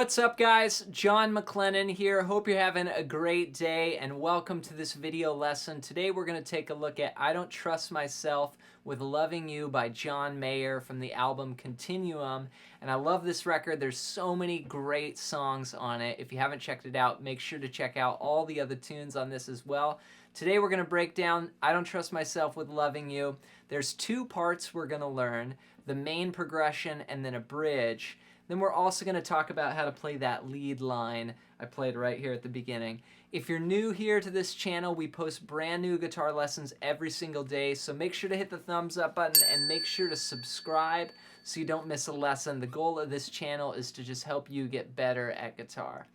What's up guys? John MacLennan here. Hope you're having a great day and welcome to this video lesson. Today we're going to take a look at I Don't Trust Myself with Loving You by John Mayer from the album Continuum. And I love this record. There's so many great songs on it. If you haven't checked it out, make sure to check out all the other tunes on this as well. Today we're going to break down I Don't Trust Myself with Loving You. There's two parts we're going to learn, the main progression and then a bridge. Then we're also going to talk about how to play that lead line I played right here at the beginning. If you're new here to this channel, we post brand new guitar lessons every single day, so make sure to hit the thumbs up button and make sure to subscribe so you don't miss a lesson. The goal of this channel is to just help you get better at guitar.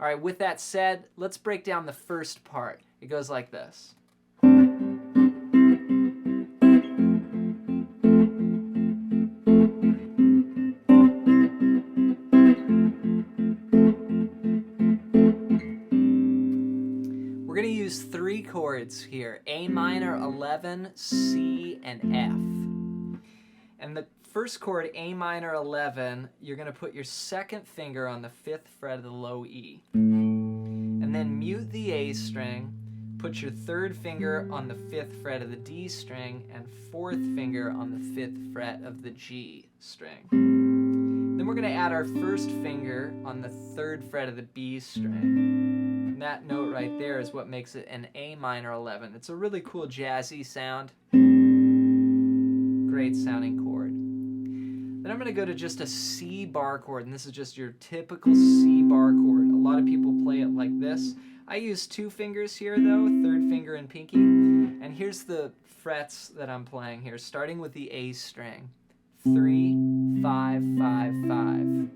All right, with that said, let's break down the first part. It goes like this. We're going to use three chords here, A minor 11, C, and F. And the first chord, A minor 11, you're going to put your second finger on the 5th fret of the low E. And then mute the A string, put your third finger on the 5th fret of the D string, and 4th finger on the 5th fret of the G string. Then we're going to add our first finger on the 3rd fret of the B string. And that note right there is what makes it an A minor 11. It's a really cool jazzy sound. Great sounding chord. Then I'm going to go to just a C bar chord, and this is just your typical C bar chord. A lot of people play it like this. I use two fingers here though, 3rd finger and pinky. And here's the frets that I'm playing here, starting with the A string. 3, 5, 5, 5.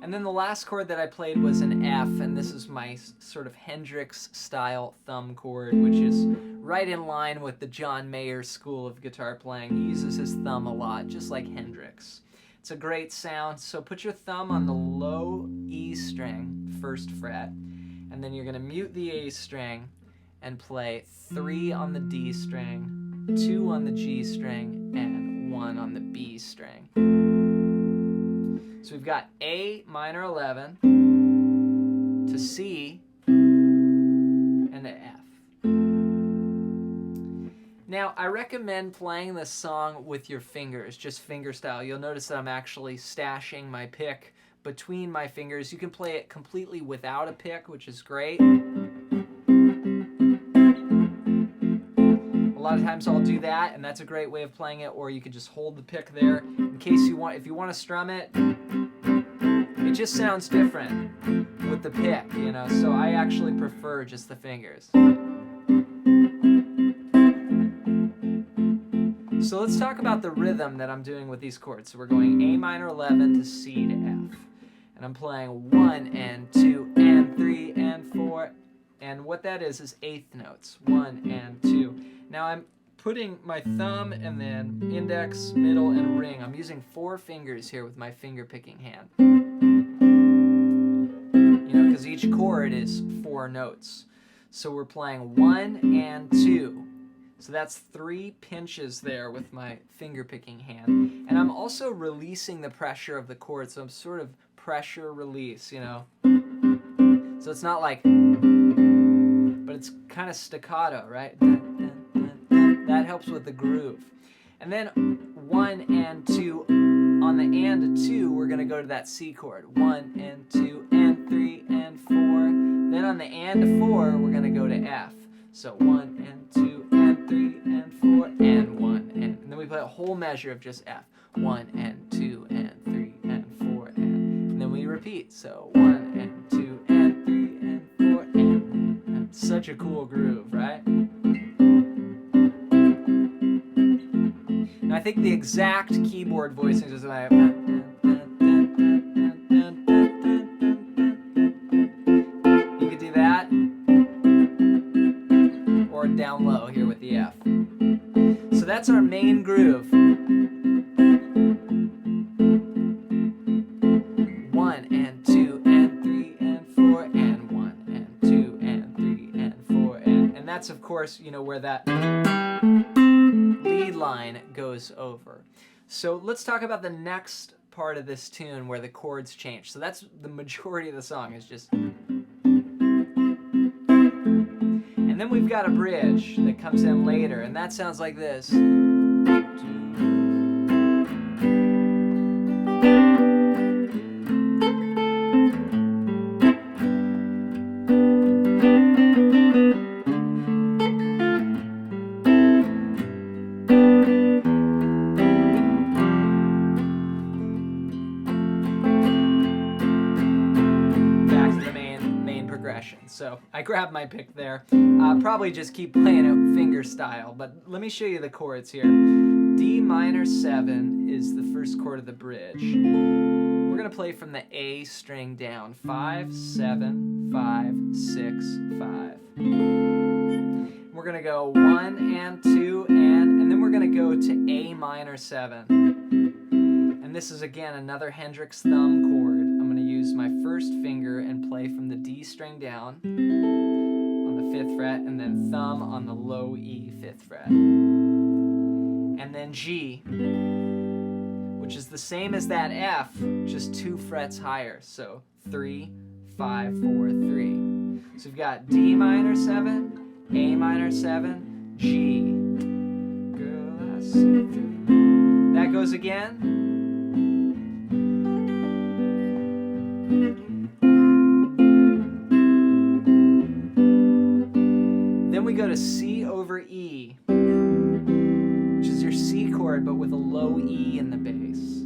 And then the last chord that I played was an F, and this is my sort of Hendrix style thumb chord, which is right in line with the John Mayer school of guitar playing. He uses his thumb a lot, just like Hendrix. It's a great sound, so put your thumb on the low E string, 1st fret, and then you're going to mute the A string and play 3 on the D string, 2 on the G string, and 1 on the B string. So we've got A minor 11 to C and to F. Now, I recommend playing this song with your fingers, just finger style. You'll notice that I'm actually stashing my pick between my fingers. You can play it completely without a pick, which is great. A lot of times I'll do that, and that's a great way of playing it, or you can just hold the pick there in case you want, if you want to strum it. It just sounds different with the pick, you know, so I actually prefer just the fingers. So let's talk about the rhythm that I'm doing with these chords. So we're going A minor 11 to C to F. And I'm playing 1 and 2 and 3 and 4. And what that is 1/8 notes. 1 and 2. Now I'm putting my thumb and then index, middle, and ring. I'm using 4 fingers here with my finger picking hand. You know, because each chord is 4 notes. So we're playing 1 and 2. So that's 3 pinches there with my finger picking hand. And I'm also releasing the pressure of the chord, so I'm sort of pressure release, you know. So it's not like, but it's kind of staccato, right? That helps with the groove. And then 1 and 2, on the and 2, we're going to go to that C chord. 1 and 2 and 3 and 4. Then on the and 4, we're going to go to F. So 1 and 2 and 3 and 4 and 1 and then we play a whole measure of just F. 1 and 2 and 3 and 4 and then we repeat. So 1 and 2 and 3 and 4 and such a cool groove, right? And I think the exact keyboard voicing is like you could do that. Or down low here with the F. So that's our main groove. 1 and 2 and 3 and 4 and 1 and 2 and 3 and 4 and that's of course, you know, where that lead line goes over. So let's talk about the next part of this tune where the chords change. So that's the majority of the song is just... And then we've got a bridge that comes in later, and that sounds like this. So I grabbed my pick there. Probably just keep playing it finger style, but let me show you the chords here. D minor 7 is the first chord of the bridge. We're gonna play from the A string down. 5, 7, 5, 6, 5. We're gonna go 1 and 2 and then we're gonna go to A minor 7. And this is again another Hendrix thumb chord. I'm going to use my first finger and play from the D string down on the 5th fret and then thumb on the low E 5th fret. And then G, which is the same as that F, just 2 frets higher. So 3, 5, 4, 3. So we've got D minor 7, A minor 7, G. Girl, I see through. That goes again. Then we go to C over E, which is your C chord but with a low E in the bass.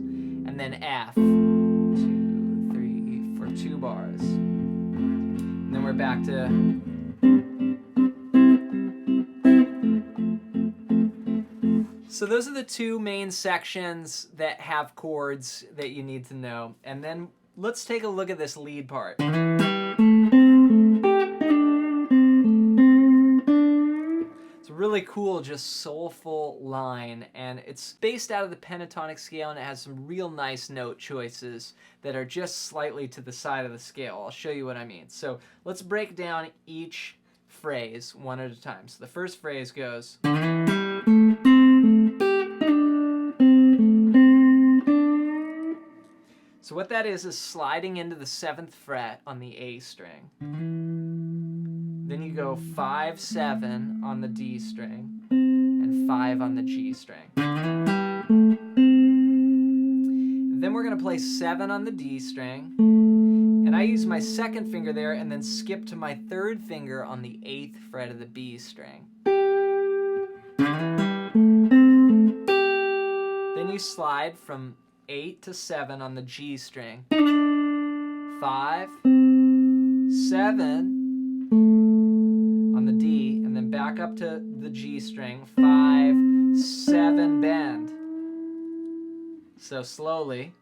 And then F, 2, 3, for 2 bars. And then we're back to... So those are the 2 main sections that have chords that you need to know. And then let's take a look at this lead part. It's a really cool, just soulful line, and it's based out of the pentatonic scale, and it has some real nice note choices that are just slightly to the side of the scale. I'll show you what I mean. So let's break down each phrase one at a time. So the first phrase goes... So what that is sliding into the 7th fret on the A string. Then you go 5, 7 on the D string and 5 on the G string. Then we're going to play 7 on the D string. And I use my 2nd finger there and then skip to my 3rd finger on the 8th fret of the B string. Then you slide from 8 to 7 on the G string. 5, 7 on the D, and then back up to the G string. 5, 7, bend. So slowly.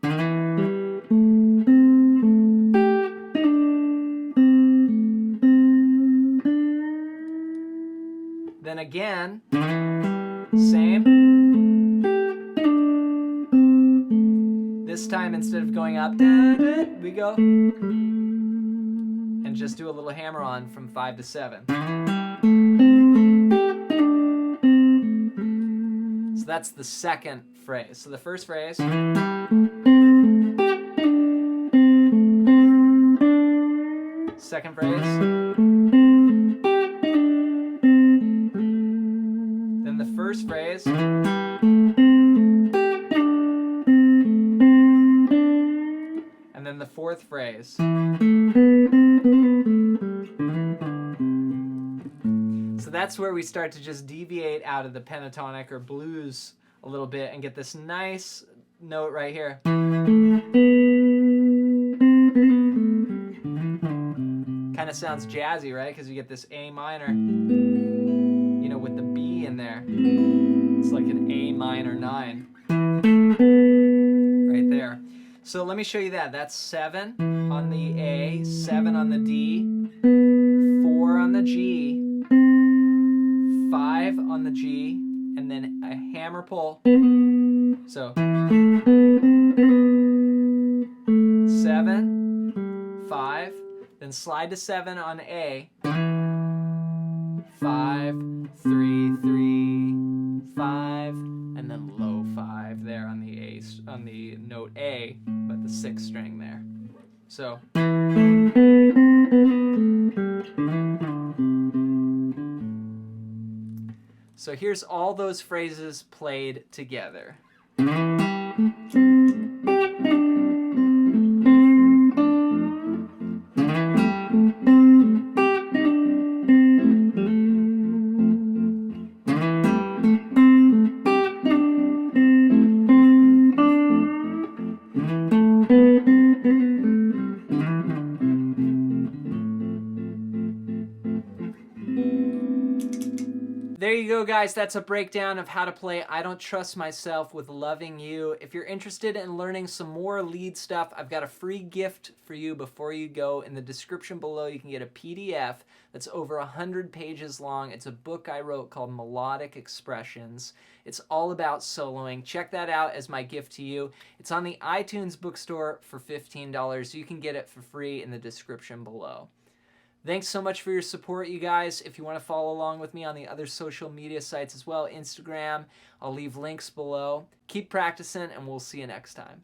Then again, same. This time, instead of going up, we go and just do a little hammer on from 5 to 7. So that's the 2nd phrase. So the first phrase. Second phrase. Then the first phrase. And then the 4th phrase. So that's where we start to just deviate out of the pentatonic or blues a little bit and get this nice note right here. Kind of sounds jazzy, right? Because you get this A minor, you know, with the B in there. It's like an A minor 9 right there. So let me show you that. That's 7 on the A, 7 on the D, 4 on the G, 5 on the G, and then a hammer pull. So 7, 5, then slide to 7 on A, 5, 3, 3, 5, and then low 5 there on the A on the note A, but the 6th string there. So here's all those phrases played together. There you go, guys. That's a breakdown of how to play I Don't Trust Myself with Loving You. If you're interested in learning some more lead stuff, I've got a free gift for you before you go. In the description below, you can get a PDF that's over 100 pages long. It's a book I wrote called Melodic Expressions. It's all about soloing. Check that out as my gift to you. It's on the iTunes bookstore for $15. You can get it for free in the description below. Thanks so much for your support, you guys. If you want to follow along with me on the other social media sites as well, Instagram, I'll leave links below. Keep practicing, and we'll see you next time.